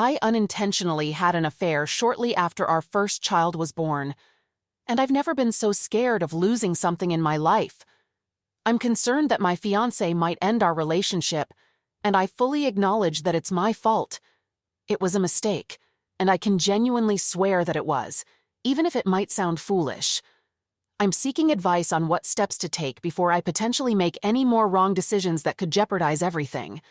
I unintentionally had an affair shortly after our first child was born, and I've never been so scared of losing something in my life. I'm concerned that my fiancé might end our relationship, and I fully acknowledge that it's my fault. It was a mistake, and I can genuinely swear that it was, even if it might sound foolish. I'm seeking advice on what steps to take before I potentially make any more wrong decisions that could jeopardize everything.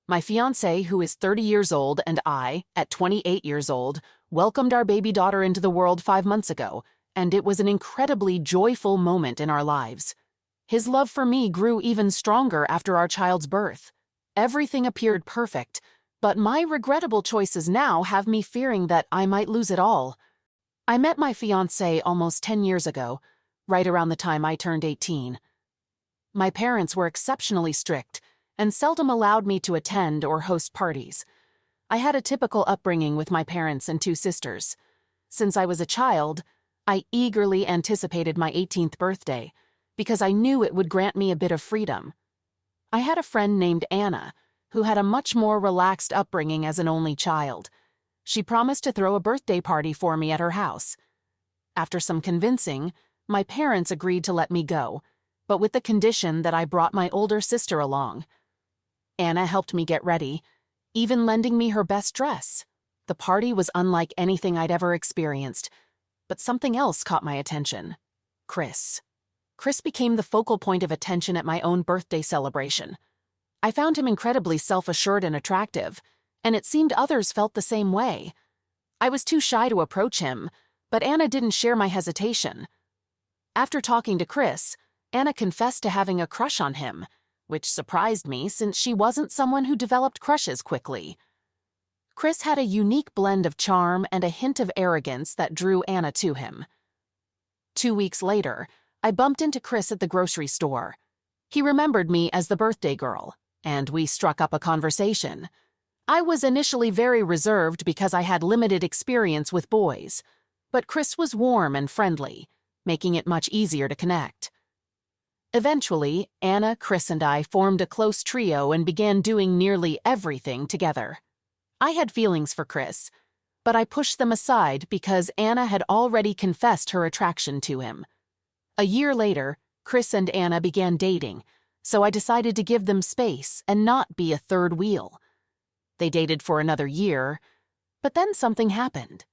My fiancé, who is 30 years old, and I, at 28 years old, welcomed our baby daughter into the world 5 months ago, and it was an incredibly joyful moment in our lives. His love for me grew even stronger after our child's birth. Everything appeared perfect, but my regrettable choices now have me fearing that I might lose it all. I met my fiancé almost 10 years ago, right around the time I turned 18. My parents were exceptionally strict and seldom allowed me to attend or host parties. I had a typical upbringing with my parents and 2 sisters. Since I was a child, I eagerly anticipated my 18th birthday because I knew it would grant me a bit of freedom. I had a friend named Anna who had a much more relaxed upbringing as an only child. She promised to throw a birthday party for me at her house. After some convincing, my parents agreed to let me go, but with the condition that I brought my older sister along. Anna helped me get ready, even lending me her best dress. The party was unlike anything I'd ever experienced, but something else caught my attention. Chris. Chris became the focal point of attention at my own birthday celebration. I found him incredibly self-assured and attractive, and it seemed others felt the same way. I was too shy to approach him, but Anna didn't share my hesitation. After talking to Chris, Anna confessed to having a crush on him, which surprised me since she wasn't someone who developed crushes quickly. Chris had a unique blend of charm and a hint of arrogance that drew Anna to him. 2 weeks later, I bumped into Chris at the grocery store. He remembered me as the birthday girl, and we struck up a conversation. I was initially very reserved because I had limited experience with boys, but Chris was warm and friendly, making it much easier to connect. Eventually, Anna, Chris, and I formed a close trio and began doing nearly everything together. I had feelings for Chris, but I pushed them aside because Anna had already confessed her attraction to him. A year later, Chris and Anna began dating, so I decided to give them space and not be a third wheel. They dated for another year, but then something happened.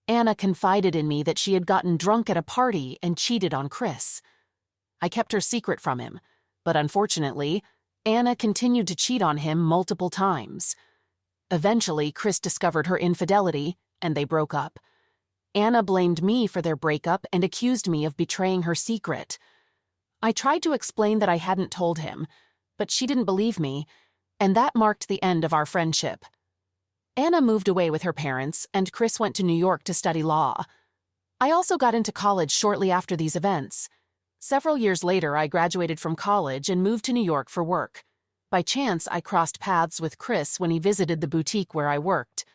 Anna confided in me that she had gotten drunk at a party and cheated on Chris. I kept her secret from him, but unfortunately, Anna continued to cheat on him multiple times. Eventually, Chris discovered her infidelity, and they broke up. Anna blamed me for their breakup and accused me of betraying her secret. I tried to explain that I hadn't told him, but she didn't believe me, and that marked the end of our friendship. Anna moved away with her parents, and Chris went to New York to study law. I also got into college shortly after these events. Several years later, I graduated from college and moved to New York for work. By chance, I crossed paths with Chris when he visited the boutique where I worked.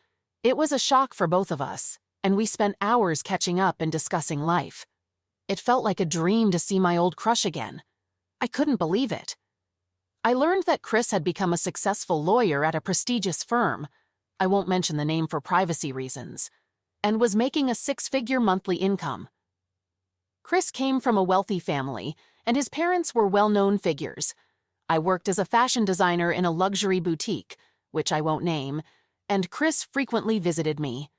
It was a shock for both of us, and we spent hours catching up and discussing life. It felt like a dream to see my old crush again. I couldn't believe it. I learned that Chris had become a successful lawyer at a prestigious firm, I won't mention the name for privacy reasons, and was making a 6-figure monthly income. Chris came from a wealthy family, and his parents were well-known figures. I worked as a fashion designer in a luxury boutique, which I won't name, and Chris frequently visited me.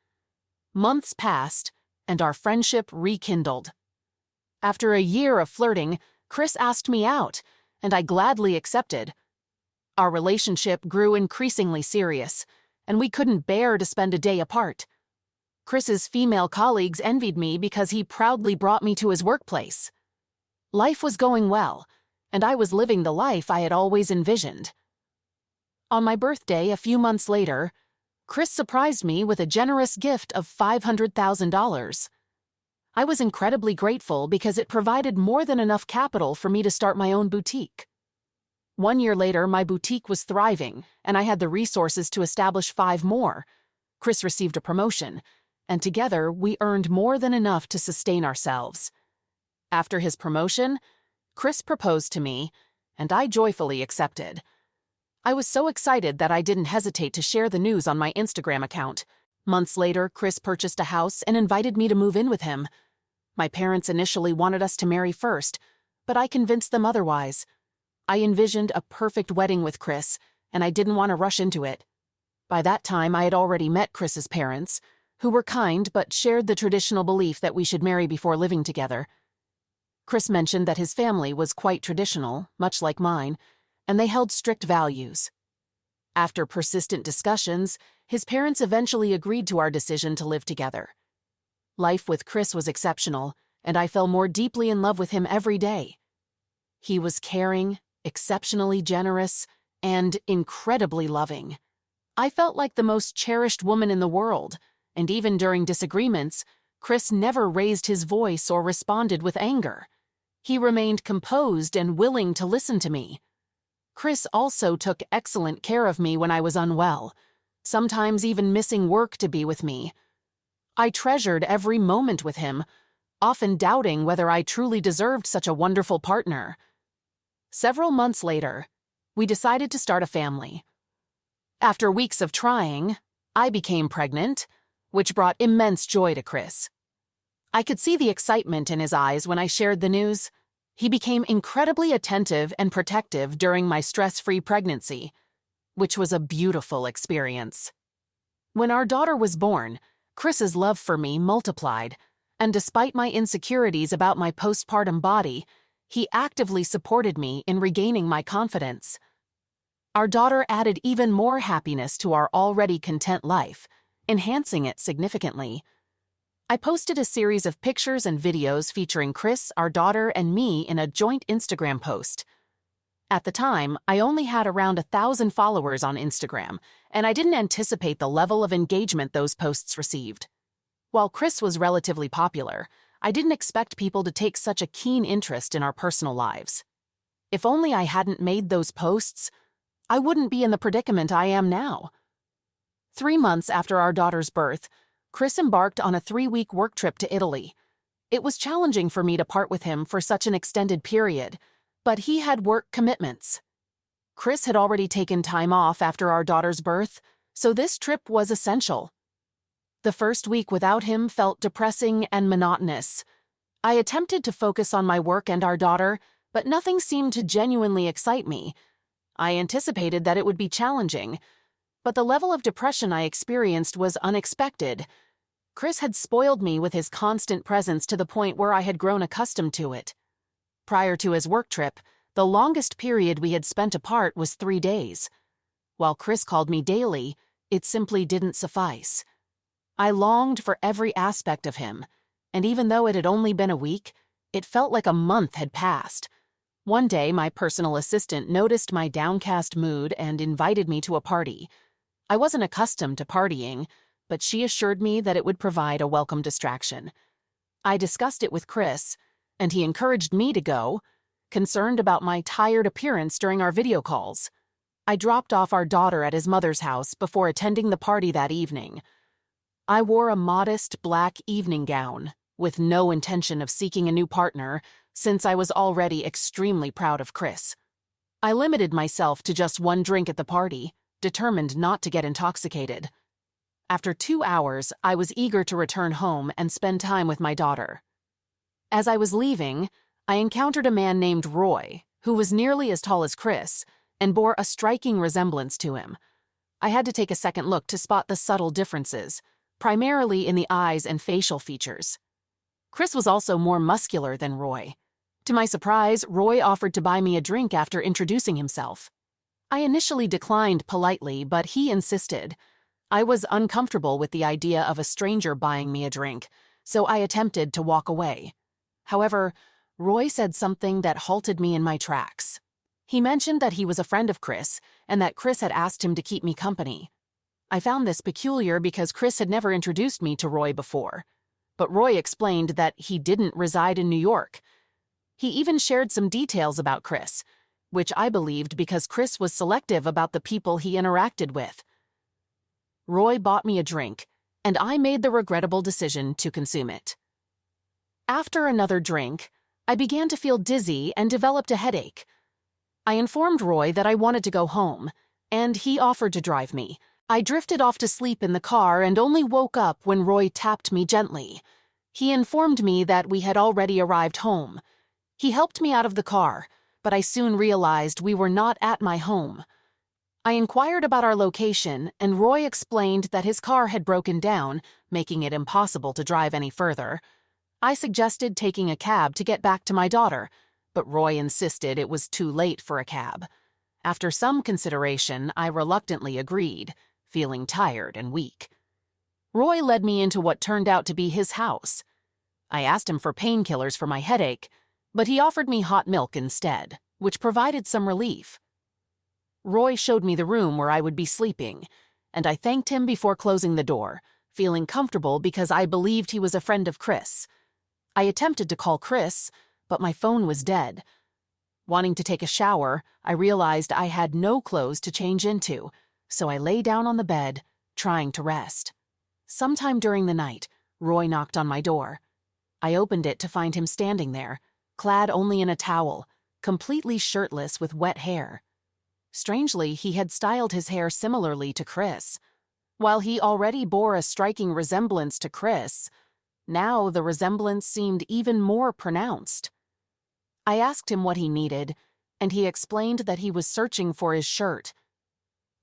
Months passed, and our friendship rekindled. After a year of flirting, Chris asked me out, and I gladly accepted. Our relationship grew increasingly serious, and we couldn't bear to spend a day apart. Chris's female colleagues envied me because he proudly brought me to his workplace. Life was going well, and I was living the life I had always envisioned. On my birthday a few months later, Chris surprised me with a generous gift of $500,000. I was incredibly grateful because it provided more than enough capital for me to start my own boutique. 1 year later, my boutique was thriving, and I had the resources to establish 5 more. Chris received a promotion, and together we earned more than enough to sustain ourselves. After his promotion, Chris proposed to me, and I joyfully accepted. I was so excited that I didn't hesitate to share the news on my Instagram account. Months later, Chris purchased a house and invited me to move in with him. My parents initially wanted us to marry first, but I convinced them otherwise. I envisioned a perfect wedding with Chris, and I didn't want to rush into it. By that time, I had already met Chris's parents, who were kind but shared the traditional belief that we should marry before living together. Chris mentioned that his family was quite traditional, much like mine, and they held strict values. After persistent discussions, his parents eventually agreed to our decision to live together. Life with Chris was exceptional, and I fell more deeply in love with him every day. He was caring, exceptionally generous, and incredibly loving. I felt like the most cherished woman in the world, and even during disagreements, Chris never raised his voice or responded with anger. He remained composed and willing to listen to me. Chris also took excellent care of me when I was unwell, sometimes even missing work to be with me. I treasured every moment with him, often doubting whether I truly deserved such a wonderful partner. Several months later, we decided to start a family. After weeks of trying, I became pregnant, which brought immense joy to Chris. I could see the excitement in his eyes when I shared the news. He became incredibly attentive and protective during my stress-free pregnancy, which was a beautiful experience. When our daughter was born, Chris's love for me multiplied, and despite my insecurities about my postpartum body, he actively supported me in regaining my confidence. Our daughter added even more happiness to our already content life, enhancing it significantly. I posted a series of pictures and videos featuring Chris, our daughter, and me in a joint Instagram post. At the time, I only had around 1,000 followers on Instagram, and I didn't anticipate the level of engagement those posts received. While Chris was relatively popular, I didn't expect people to take such a keen interest in our personal lives. If only I hadn't made those posts, I wouldn't be in the predicament I am now. 3 months after our daughter's birth, Chris embarked on a 3-week work trip to Italy. It was challenging for me to part with him for such an extended period, but he had work commitments. Chris had already taken time off after our daughter's birth, so this trip was essential. The first week without him felt depressing and monotonous. I attempted to focus on my work and our daughter, but nothing seemed to genuinely excite me. I anticipated that it would be challenging, but the level of depression I experienced was unexpected. Chris had spoiled me with his constant presence to the point where I had grown accustomed to it. Prior to his work trip, the longest period we had spent apart was 3 days. While Chris called me daily, it simply didn't suffice. I longed for every aspect of him, and even though it had only been a week, it felt like a month had passed. One day, my personal assistant noticed my downcast mood and invited me to a party. I wasn't accustomed to partying, but she assured me that it would provide a welcome distraction. I discussed it with Chris, and he encouraged me to go, concerned about my tired appearance during our video calls. I dropped off our daughter at his mother's house before attending the party that evening. I wore a modest black evening gown, with no intention of seeking a new partner, since I was already extremely proud of Chris. I limited myself to just 1 drink at the party, determined not to get intoxicated. After 2 hours, I was eager to return home and spend time with my daughter. As I was leaving, I encountered a man named Roy, who was nearly as tall as Chris, and bore a striking resemblance to him. I had to take a second look to spot the subtle differences, primarily in the eyes and facial features. Chris was also more muscular than Roy. To my surprise, Roy offered to buy me a drink after introducing himself. I initially declined politely, but he insisted. I was uncomfortable with the idea of a stranger buying me a drink, so I attempted to walk away. However, Roy said something that halted me in my tracks. He mentioned that he was a friend of Chris and that Chris had asked him to keep me company. I found this peculiar because Chris had never introduced me to Roy before. But Roy explained that he didn't reside in New York. He even shared some details about Chris, which I believed because Chris was selective about the people he interacted with. Roy bought me a drink, and I made the regrettable decision to consume it. After another drink, I began to feel dizzy and developed a headache. I informed Roy that I wanted to go home, and he offered to drive me. I drifted off to sleep in the car and only woke up when Roy tapped me gently. He informed me that we had already arrived home. He helped me out of the car, but I soon realized we were not at my home. I inquired about our location, and Roy explained that his car had broken down, making it impossible to drive any further. I suggested taking a cab to get back to my daughter, but Roy insisted it was too late for a cab. After some consideration, I reluctantly agreed, feeling tired and weak. Roy led me into what turned out to be his house. I asked him for painkillers for my headache, but he offered me hot milk instead, which provided some relief. Roy showed me the room where I would be sleeping, and I thanked him before closing the door, feeling comfortable because I believed he was a friend of Chris. I attempted to call Chris, but my phone was dead. Wanting to take a shower, I realized I had no clothes to change into, so I lay down on the bed, trying to rest. Sometime during the night, Roy knocked on my door. I opened it to find him standing there, clad only in a towel, completely shirtless with wet hair. Strangely, he had styled his hair similarly to Chris. While he already bore a striking resemblance to Chris, now the resemblance seemed even more pronounced. I asked him what he needed, and he explained that he was searching for his shirt.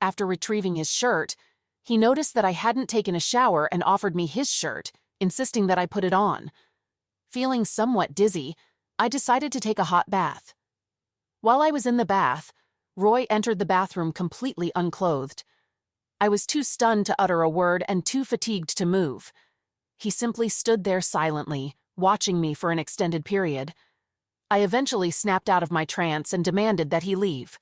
After retrieving his shirt, he noticed that I hadn't taken a shower and offered me his shirt, insisting that I put it on. Feeling somewhat dizzy, I decided to take a hot bath. While I was in the bath, Roy entered the bathroom completely unclothed. I was too stunned to utter a word and too fatigued to move. He simply stood there silently, watching me for an extended period. I eventually snapped out of my trance and demanded that he leave.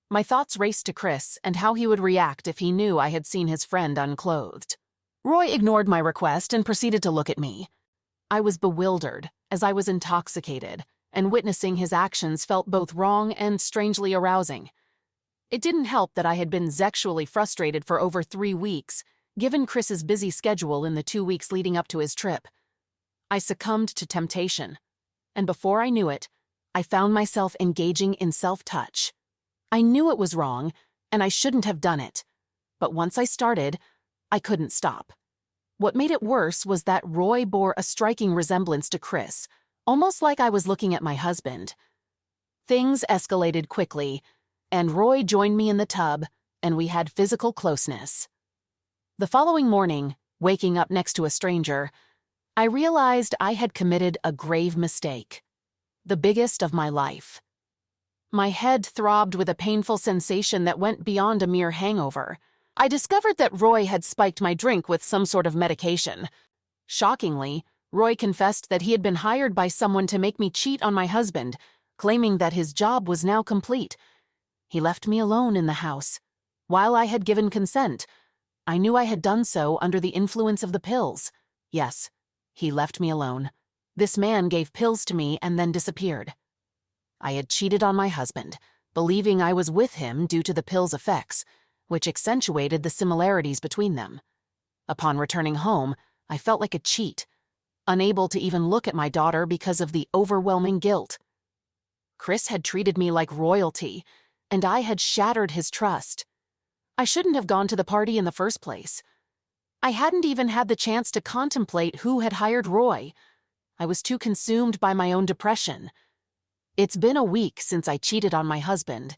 My thoughts raced to Chris and how he would react if he knew I had seen his friend unclothed. Roy ignored my request and proceeded to look at me. I was bewildered, as I was intoxicated, and witnessing his actions felt both wrong and strangely arousing. It didn't help that I had been sexually frustrated for over 3 weeks, given Chris's busy schedule in the 2 weeks leading up to his trip. I succumbed to temptation, and before I knew it, I found myself engaging in self-touch. I knew it was wrong, and I shouldn't have done it, but once I started, I couldn't stop. What made it worse was that Roy bore a striking resemblance to Chris, almost like I was looking at my husband. Things escalated quickly, and Roy joined me in the tub, and we had physical closeness. The following morning, waking up next to a stranger, I realized I had committed a grave mistake, the biggest of my life. My head throbbed with a painful sensation that went beyond a mere hangover. I discovered that Roy had spiked my drink with some sort of medication. Shockingly, Roy confessed that he had been hired by someone to make me cheat on my husband, claiming that his job was now complete. He left me alone in the house. While I had given consent, I knew I had done so under the influence of the pills. Yes, he left me alone. This man gave pills to me and then disappeared. I had cheated on my husband, believing I was with him due to the pills' effects, which accentuated the similarities between them. Upon returning home, I felt like a cheat, unable to even look at my daughter because of the overwhelming guilt. Chris had treated me like royalty, and I had shattered his trust. I shouldn't have gone to the party in the first place. I hadn't even had the chance to contemplate who had hired Roy. I was too consumed by my own depression. It's been a week since I cheated on my husband,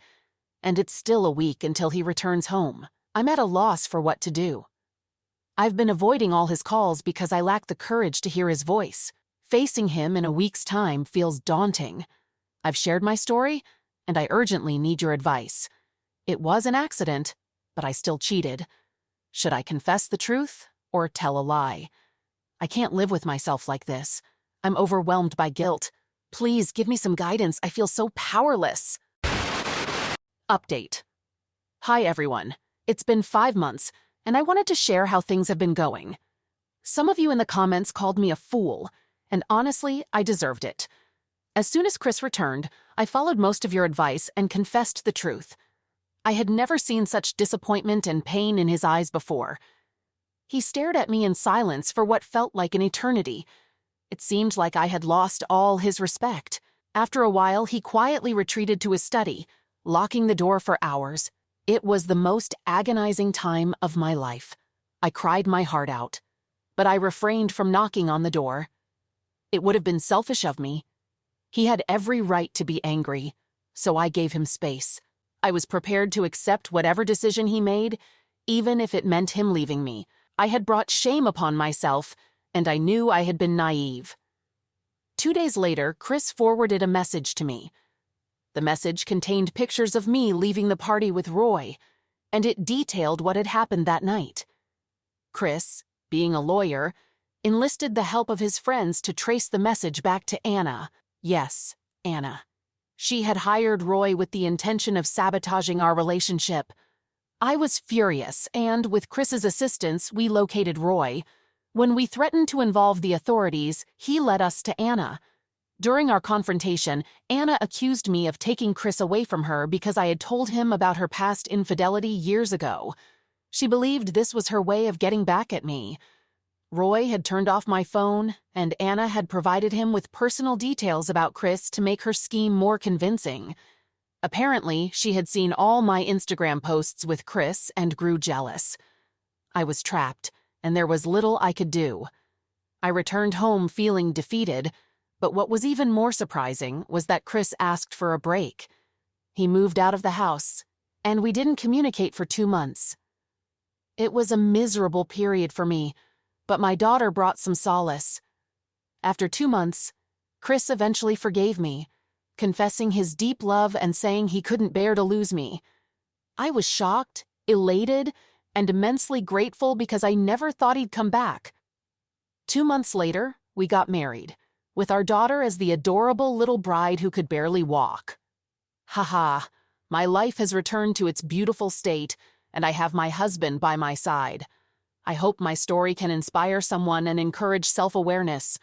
and it's still a week until he returns home. I'm at a loss for what to do. I've been avoiding all his calls because I lack the courage to hear his voice. Facing him in a week's time feels daunting. I've shared my story, and I urgently need your advice. It was an accident, but I still cheated. Should I confess the truth or tell a lie? I can't live with myself like this. I'm overwhelmed by guilt. Please give me some guidance. I feel so powerless. Update. Hi everyone. It's been 5 months, and I wanted to share how things have been going. Some of you in the comments called me a fool, and honestly, I deserved it. As soon as Chris returned, I followed most of your advice and confessed the truth. I had never seen such disappointment and pain in his eyes before. He stared at me in silence for what felt like an eternity. It seemed like I had lost all his respect. After a while, he quietly retreated to his study, locking the door for hours. It was the most agonizing time of my life. I cried my heart out, but I refrained from knocking on the door. It would have been selfish of me. He had every right to be angry, so I gave him space. I was prepared to accept whatever decision he made, even if it meant him leaving me. I had brought shame upon myself, and I knew I had been naive. 2 days later, Chris forwarded a message to me. The message contained pictures of me leaving the party with Roy, and it detailed what had happened that night. Chris, being a lawyer, enlisted the help of his friends to trace the message back to Anna. Yes, Anna. She had hired Roy with the intention of sabotaging our relationship. I was furious, and with Chris's assistance, we located Roy. When we threatened to involve the authorities, he led us to Anna. During our confrontation, Anna accused me of taking Chris away from her because I had told him about her past infidelity years ago. She believed this was her way of getting back at me. Roy had turned off my phone, and Anna had provided him with personal details about Chris to make her scheme more convincing. Apparently, she had seen all my Instagram posts with Chris and grew jealous. I was trapped, and there was little I could do. I returned home feeling defeated, but what was even more surprising was that Chris asked for a break. He moved out of the house, and we didn't communicate for 2 months. It was a miserable period for me, but my daughter brought some solace. After 2 months, Chris eventually forgave me, confessing his deep love and saying he couldn't bear to lose me. I was shocked, elated, and immensely grateful because I never thought he'd come back. 2 months later, we got married, with our daughter as the adorable little bride who could barely walk. Haha, my life has returned to its beautiful state, and I have my husband by my side. I hope my story can inspire someone and encourage self-awareness.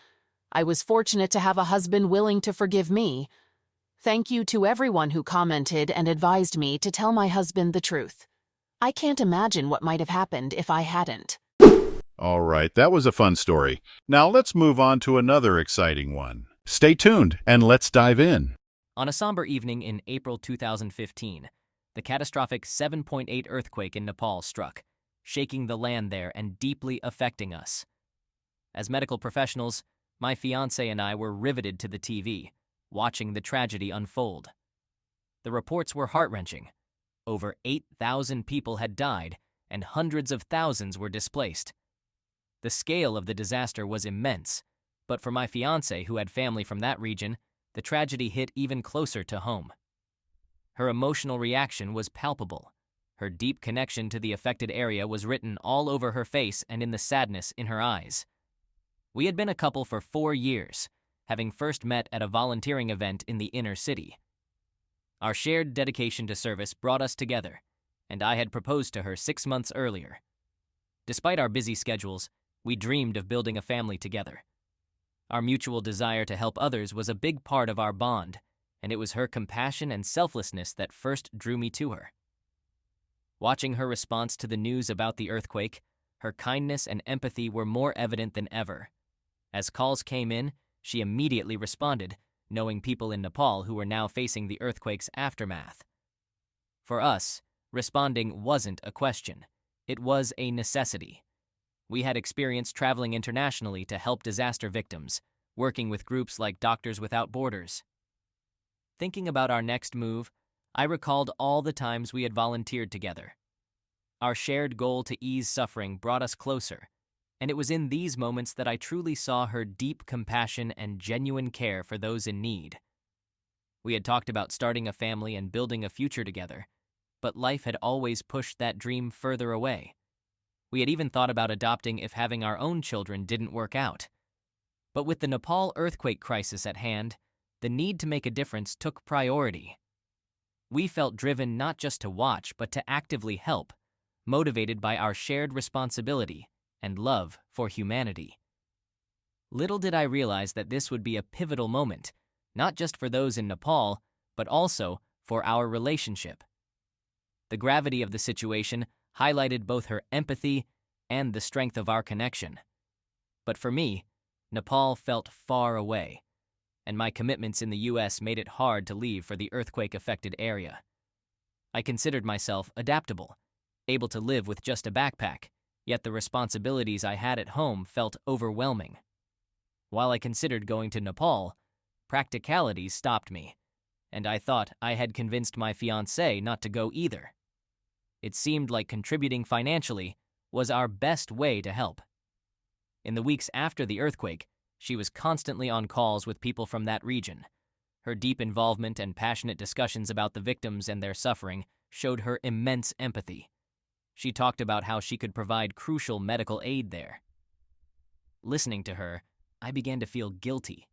I was fortunate to have a husband willing to forgive me. Thank you to everyone who commented and advised me to tell my husband the truth. I can't imagine what might have happened if I hadn't. All right, that was a fun story. Now let's move on to another exciting one. Stay tuned and let's dive in. On a somber evening in April 2015, the catastrophic 7.8 earthquake in Nepal struck, shaking the land there and deeply affecting us. As medical professionals, my fiancé and I were riveted to the TV, watching the tragedy unfold. The reports were heart-wrenching. Over 8,000 people had died, and hundreds of thousands were displaced. The scale of the disaster was immense, but for my fiancé, who had family from that region, the tragedy hit even closer to home. Her emotional reaction was palpable. Her deep connection to the affected area was written all over her face and in the sadness in her eyes. We had been a couple for 4 years, having first met at a volunteering event in the inner city. Our shared dedication to service brought us together, and I had proposed to her 6 months earlier. Despite our busy schedules, we dreamed of building a family together. Our mutual desire to help others was a big part of our bond, and it was her compassion and selflessness that first drew me to her. Watching her response to the news about the earthquake, her kindness and empathy were more evident than ever. As calls came in, she immediately responded, knowing people in Nepal who were now facing the earthquake's aftermath. For us, responding wasn't a question. It was a necessity. We had experience traveling internationally to help disaster victims, working with groups like Doctors Without Borders. Thinking about our next move, I recalled all the times we had volunteered together. Our shared goal to ease suffering brought us closer, and it was in these moments that I truly saw her deep compassion and genuine care for those in need. We had talked about starting a family and building a future together, but life had always pushed that dream further away. We had even thought about adopting if having our own children didn't work out. But with the Nepal earthquake crisis at hand, the need to make a difference took priority. We felt driven not just to watch, but to actively help, motivated by our shared responsibility and love for humanity. Little did I realize that this would be a pivotal moment, not just for those in Nepal, but also for our relationship. The gravity of the situation highlighted both her empathy and the strength of our connection. But for me, Nepal felt far away, and my commitments in the U.S. made it hard to leave for the earthquake-affected area. I considered myself adaptable, able to live with just a backpack, yet the responsibilities I had at home felt overwhelming. While I considered going to Nepal, practicalities stopped me, and I thought I had convinced my fiancé not to go either. It seemed like contributing financially was our best way to help. In the weeks after the earthquake, she was constantly on calls with people from that region. Her deep involvement and passionate discussions about the victims and their suffering showed her immense empathy. She talked about how she could provide crucial medical aid there. Listening to her, I began to feel guilty.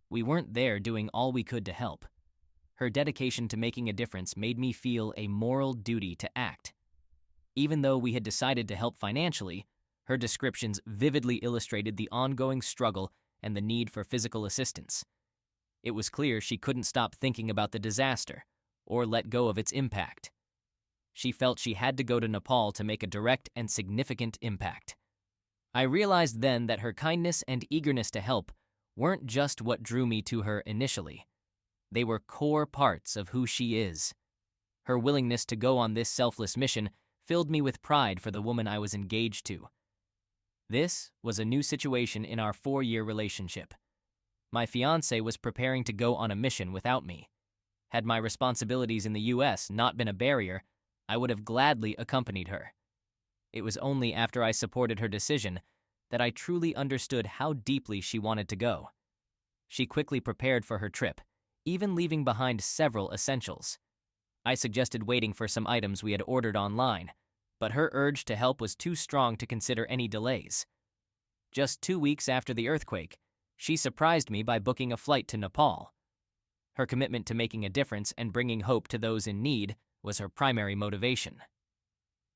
We weren't there doing all we could to help. Her dedication to making a difference made me feel a moral duty to act. Even though we had decided to help financially, her descriptions vividly illustrated the ongoing struggle and the need for physical assistance. It was clear she couldn't stop thinking about the disaster or let go of its impact. She felt she had to go to Nepal to make a direct and significant impact. I realized then that her kindness and eagerness to help weren't just what drew me to her initially. They were core parts of who she is. Her willingness to go on this selfless mission filled me with pride for the woman I was engaged to. This was a new situation in our 4-year relationship. My fiancé was preparing to go on a mission without me. Had my responsibilities in the U.S. not been a barrier, I would have gladly accompanied her. It was only after I supported her decision that I truly understood how deeply she wanted to go. She quickly prepared for her trip, even leaving behind several essentials. I suggested waiting for some items we had ordered online, but her urge to help was too strong to consider any delays. Just 2 weeks after the earthquake, she surprised me by booking a flight to Nepal. Her commitment to making a difference and bringing hope to those in need was her primary motivation.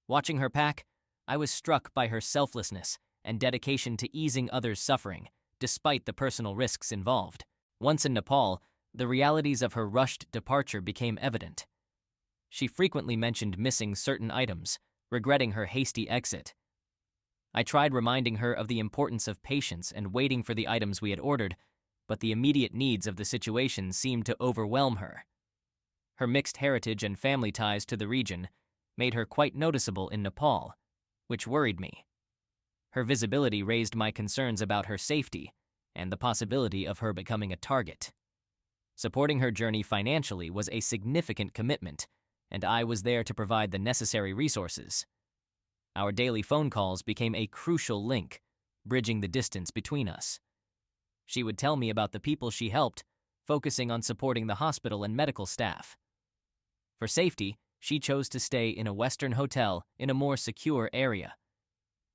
Watching her pack, I was struck by her selflessness and dedication to easing others' suffering, despite the personal risks involved. Once in Nepal, the realities of her rushed departure became evident. She frequently mentioned missing certain items, regretting her hasty exit. I tried reminding her of the importance of patience and waiting for the items we had ordered, but the immediate needs of the situation seemed to overwhelm her. Her mixed heritage and family ties to the region made her quite noticeable in Nepal, which worried me. Her visibility raised my concerns about her safety and the possibility of her becoming a target. Supporting her journey financially was a significant commitment, and I was there to provide the necessary resources. Our daily phone calls became a crucial link, bridging the distance between us. She would tell me about the people she helped, focusing on supporting the hospital and medical staff. For safety, she chose to stay in a Western hotel in a more secure area.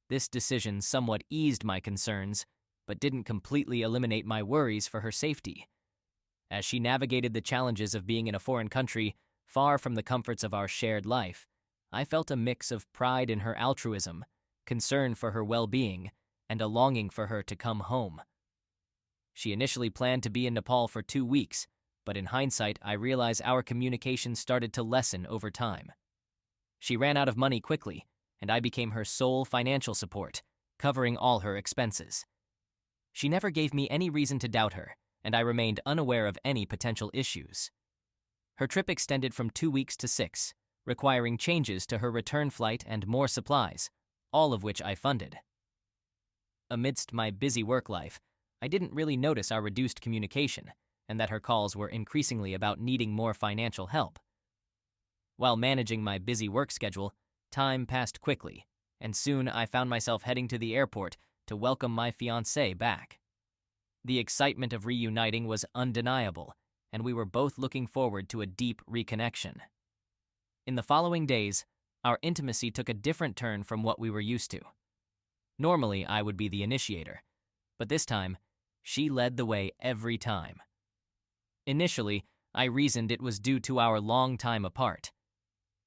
This decision somewhat eased my concerns, but didn't completely eliminate my worries for her safety. As she navigated the challenges of being in a foreign country, far from the comforts of our shared life, I felt a mix of pride in her altruism, concern for her well-being, and a longing for her to come home. She initially planned to be in Nepal for 2 weeks, but in hindsight, I realize our communication started to lessen over time. She ran out of money quickly, and I became her sole financial support, covering all her expenses. She never gave me any reason to doubt her, and I remained unaware of any potential issues. Her trip extended from 2 weeks to 6, requiring changes to her return flight and more supplies, all of which I funded. Amidst my busy work life, I didn't really notice our reduced communication and that her calls were increasingly about needing more financial help. While managing my busy work schedule, time passed quickly, and soon I found myself heading to the airport to welcome my fiancée back. The excitement of reuniting was undeniable, and we were both looking forward to a deep reconnection. In the following days, our intimacy took a different turn from what we were used to. Normally, I would be the initiator, but this time, she led the way every time. Initially, I reasoned it was due to our long time apart.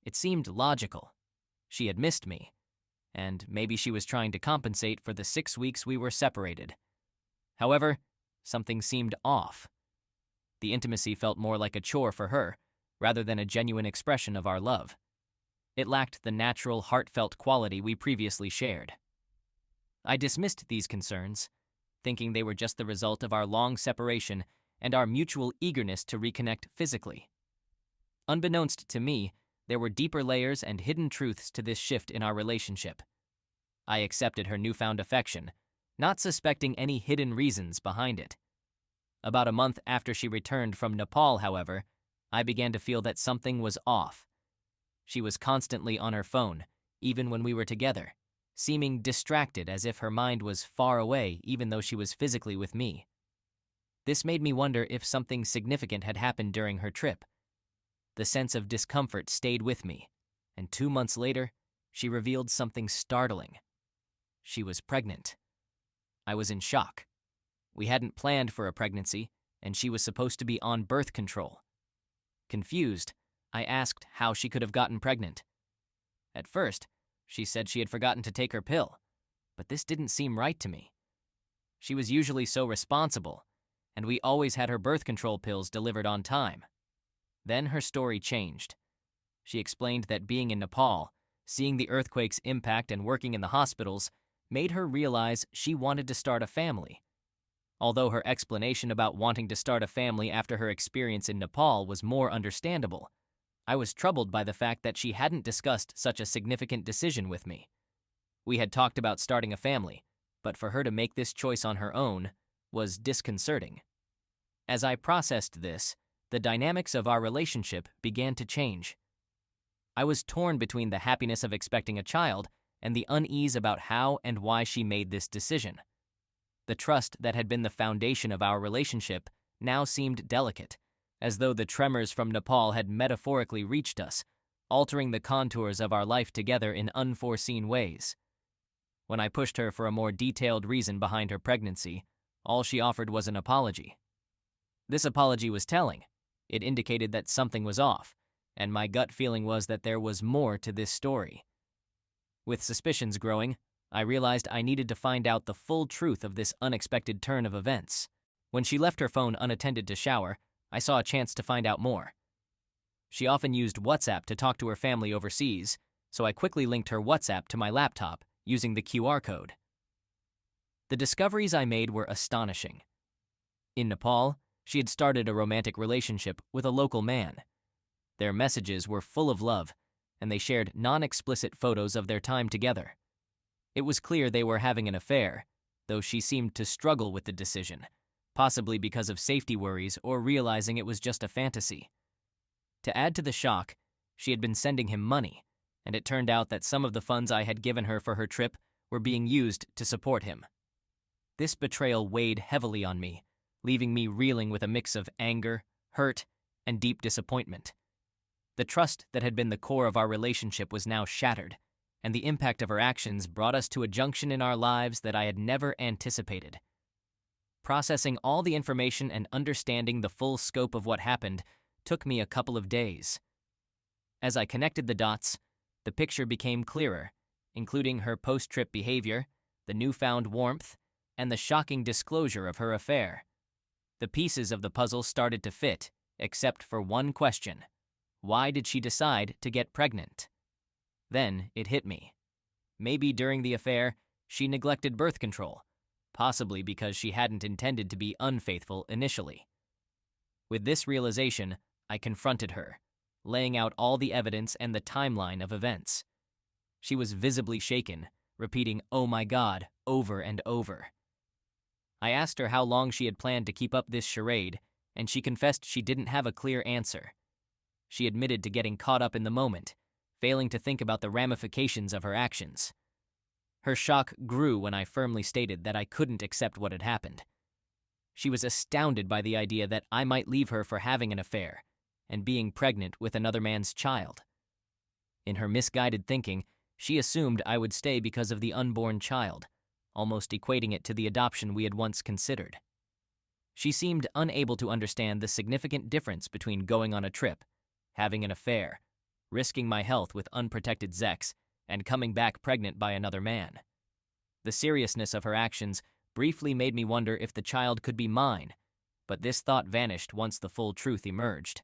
It seemed logical. She had missed me, and maybe she was trying to compensate for the 6 weeks we were separated. However, something seemed off. The intimacy felt more like a chore for her, rather than a genuine expression of our love. It lacked the natural, heartfelt quality we previously shared. I dismissed these concerns, thinking they were just the result of our long separation and our mutual eagerness to reconnect physically. Unbeknownst to me, There were deeper layers and hidden truths to this shift in our relationship. I accepted her newfound affection, not suspecting any hidden reasons behind it. About a month after she returned from Nepal, however, I began to feel that something was off. She was constantly on her phone, even when we were together, seeming distracted as if her mind was far away even though she was physically with me. This made me wonder if something significant had happened during her trip. The sense of discomfort stayed with me, and 2 months later, she revealed something startling. She was pregnant. I was in shock. We hadn't planned for a pregnancy, and she was supposed to be on birth control. Confused, I asked how she could have gotten pregnant. At first, she said she had forgotten to take her pill, but this didn't seem right to me. She was usually so responsible, and we always had her birth control pills delivered on time. Then her story changed. She explained that being in Nepal, seeing the earthquake's impact and working in the hospitals, made her realize she wanted to start a family. Although her explanation about wanting to start a family after her experience in Nepal was more understandable, I was troubled by the fact that she hadn't discussed such a significant decision with me. We had talked about starting a family, but for her to make this choice on her own was disconcerting. As I processed this, the dynamics of our relationship began to change. I was torn between the happiness of expecting a child and the unease about how and why she made this decision. The trust that had been the foundation of our relationship now seemed delicate, as though the tremors from Nepal had metaphorically reached us, altering the contours of our life together in unforeseen ways. When I pushed her for a more detailed reason behind her pregnancy, all she offered was an apology. This apology was telling. It indicated that something was off, and my gut feeling was that there was more to this story. With suspicions growing, I realized I needed to find out the full truth of this unexpected turn of events. When she left her phone unattended to shower, I saw a chance to find out more. She often used WhatsApp to talk to her family overseas, so I quickly linked her WhatsApp to my laptop using the QR code. The discoveries I made were astonishing. In Nepal, she had started a romantic relationship with a local man. Their messages were full of love, and they shared non-explicit photos of their time together. It was clear they were having an affair, though she seemed to struggle with the decision, possibly because of safety worries or realizing it was just a fantasy. To add to the shock, she had been sending him money, and it turned out that some of the funds I had given her for her trip were being used to support him. This betrayal weighed heavily on me, leaving me reeling with a mix of anger, hurt, and deep disappointment. The trust that had been the core of our relationship was now shattered, and the impact of her actions brought us to a junction in our lives that I had never anticipated. Processing all the information and understanding the full scope of what happened took me a couple of days. As I connected the dots, the picture became clearer, including her post-trip behavior, the newfound warmth, and the shocking disclosure of her affair. The pieces of the puzzle started to fit, except for one question. Why did she decide to get pregnant? Then it hit me. Maybe during the affair, she neglected birth control, possibly because she hadn't intended to be unfaithful initially. With this realization, I confronted her, laying out all the evidence and the timeline of events. She was visibly shaken, repeating, "Oh my God," over and over. I asked her how long she had planned to keep up this charade, and she confessed she didn't have a clear answer. She admitted to getting caught up in the moment, failing to think about the ramifications of her actions. Her shock grew when I firmly stated that I couldn't accept what had happened. She was astounded by the idea that I might leave her for having an affair and being pregnant with another man's child. In her misguided thinking, she assumed I would stay because of the unborn child, almost equating it to the adoption we had once considered. She seemed unable to understand the significant difference between going on a trip, having an affair, risking my health with unprotected sex, and coming back pregnant by another man. The seriousness of her actions briefly made me wonder if the child could be mine, but this thought vanished once the full truth emerged.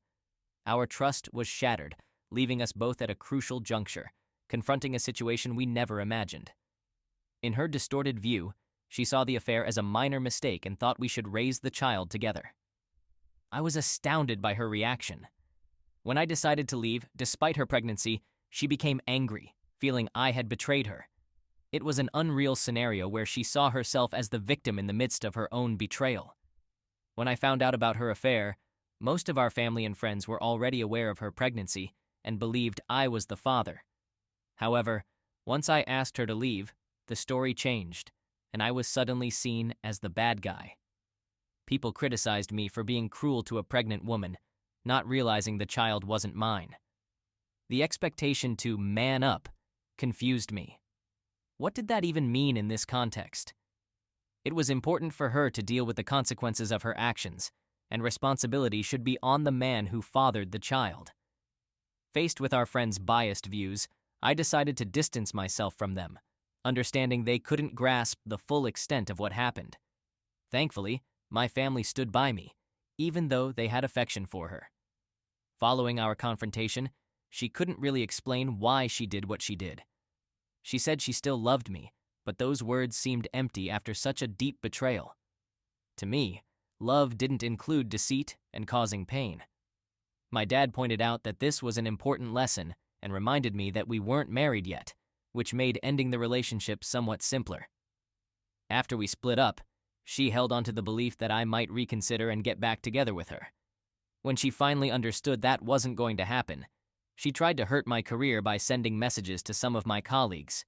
Our trust was shattered, leaving us both at a crucial juncture, confronting a situation we never imagined. In her distorted view, she saw the affair as a minor mistake and thought we should raise the child together. I was astounded by her reaction. When I decided to leave, despite her pregnancy, she became angry, feeling I had betrayed her. It was an unreal scenario where she saw herself as the victim in the midst of her own betrayal. When I found out about her affair, most of our family and friends were already aware of her pregnancy and believed I was the father. However, once I asked her to leave, the story changed, and I was suddenly seen as the bad guy. People criticized me for being cruel to a pregnant woman, not realizing the child wasn't mine. The expectation to man up confused me. What did that even mean in this context? It was important for her to deal with the consequences of her actions, and responsibility should be on the man who fathered the child. Faced with our friends' biased views, I decided to distance myself from them, understanding they couldn't grasp the full extent of what happened. Thankfully, my family stood by me, even though they had affection for her. Following our confrontation, she couldn't really explain why she did what she did. She said she still loved me, but those words seemed empty after such a deep betrayal. To me, love didn't include deceit and causing pain. My dad pointed out that this was an important lesson and reminded me that we weren't married yet, which made ending the relationship somewhat simpler. After we split up, she held on to the belief that I might reconsider and get back together with her. When she finally understood that wasn't going to happen, she tried to hurt my career by sending messages to some of my colleagues.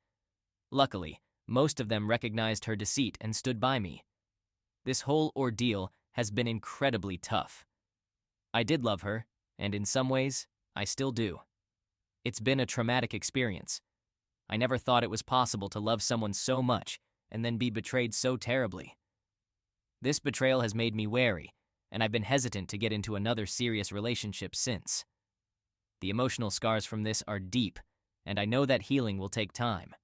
Luckily, most of them recognized her deceit and stood by me. This whole ordeal has been incredibly tough. I did love her, and in some ways, I still do. It's been a traumatic experience. I never thought it was possible to love someone so much and then be betrayed so terribly. This betrayal has made me wary, and I've been hesitant to get into another serious relationship since. The emotional scars from this are deep, and I know that healing will take time.